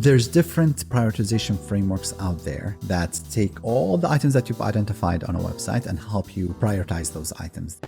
There's different prioritization frameworks out there that take all the items that you've identified on a website and help you prioritize those items.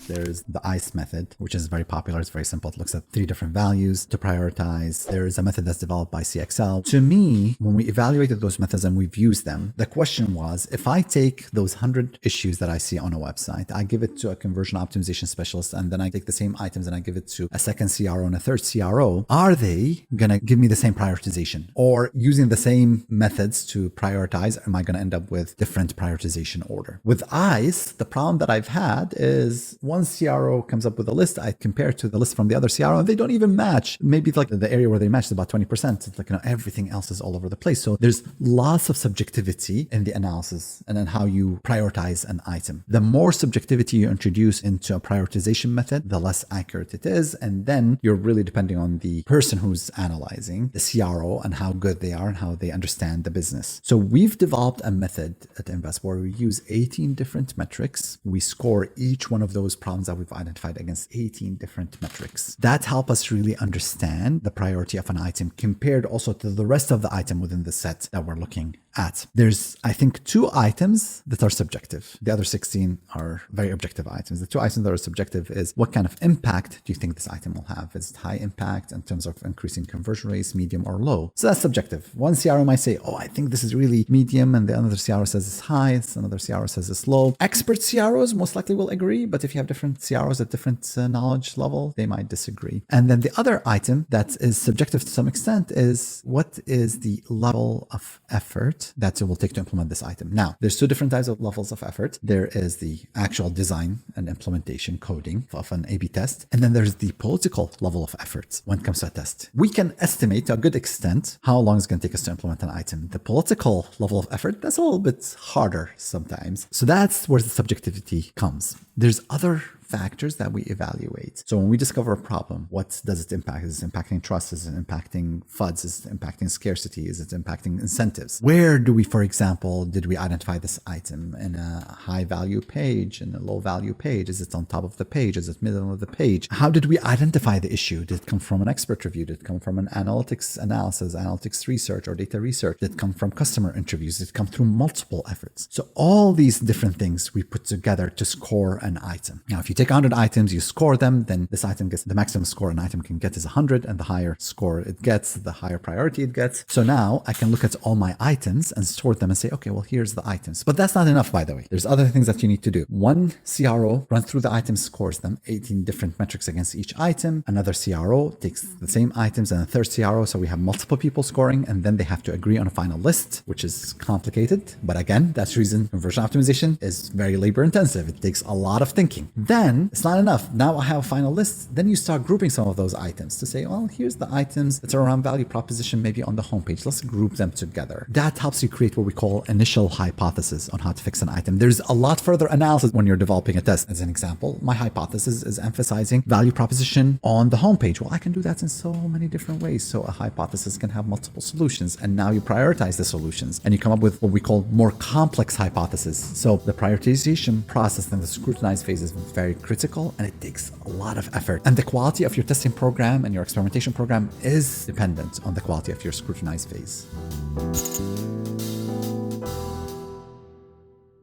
There's the ICE method, which is very popular. It's very simple. It looks at 3 different values to prioritize. There's a method that's developed by CXL. To me, when we evaluated those methods and we've used them, the question was, if I take those 100 issues that I see on a website, I give it to a conversion optimization specialist, and then I take the same items and I give it to a second CRO and a third CRO, are they going to give me the same prioritization? Or using the same methods to prioritize, am I going to end up with different prioritization order? With ICE, the problem that I've had is one CRO comes up with a list, I compare to the list from the other CRO, and they don't even match. Maybe like the area where they match is about 20%. It's like, everything else is all over the place. So there's lots of subjectivity in the analysis and then how you prioritize an item. The more subjectivity you introduce into a prioritization method, the less accurate it is. And then you're really depending on the person who's analyzing, the CRO, and how good they are and how they understand the business. So we've developed a method at Invest where we use 18 different metrics. We score each one of those problems that we've identified against 18 different metrics. That helps us really understand the priority of an item compared also to the rest of the item within the set that we're looking at. There's, I think, 2 items that are subjective. The other 16 are very objective items. The 2 items that are subjective is what kind of impact do you think this item will have? Is it high impact in terms of increasing conversion rates, medium or low? So that's subjective. One CRO might say, oh, I think this is really medium, and the other CRO says it's high, another CRO says it's low. Expert CROs most likely will agree, but if you have different CROs at different knowledge level, they might disagree. And then the other item that is subjective to some extent is what is the level of effort that it will take to implement this item. Now, there's 2 different types of levels of effort. There is the actual design and implementation coding of an A/B test. And then there's the political level of effort when it comes to a test. We can estimate to a good extent how long it's going to take us to implement an item. The political level of effort, that's a little bit harder sometimes. So that's where the subjectivity comes. There's other factors that we evaluate. So when we discover a problem, what does it impact? Is it impacting trust? Is it impacting FUDs? Is it impacting scarcity? Is it impacting incentives? Where do we, for example, did we identify this item in a high value page, in a low value page? Is it on top of the page? Is it middle of the page? How did we identify the issue? Did it come from an expert review? Did it come from an analytics analysis, analytics research, or data research? Did it come from customer interviews? Did it come through multiple efforts? So all these different things we put together to score an item. Now, if you take 100 items, you score them, then this item gets the maximum score an item can get is 100, and the higher score it gets, the higher priority it gets. So now I can look at all my items and sort them and say, okay, well, here's the items. But that's not enough, by the way. There's other things that you need to do. One CRO runs through the items, scores them, 18 different metrics against each item. Another CRO takes the same items, and a third CRO. So we have multiple people scoring, and then they have to agree on a final list, which is complicated. But again, that's the reason conversion optimization is very labor intensive. It takes a lot of thinking. Then it's not enough. Now I have a final list. Then you start grouping some of those items to say, well, here's the items that are around value proposition, maybe on the homepage. Let's group them together. That helps you create what we call initial hypothesis on how to fix an item. There's a lot further analysis when you're developing a test. As an example, my hypothesis is emphasizing value proposition on the homepage. Well, I can do that in so many different ways. So a hypothesis can have multiple solutions. And now you prioritize the solutions and you come up with what we call more complex hypotheses. So the prioritization process and the scrutinized phase is very critical, and it takes a lot of effort. And the quality of your testing program and your experimentation program is dependent on the quality of your scrutinized phase.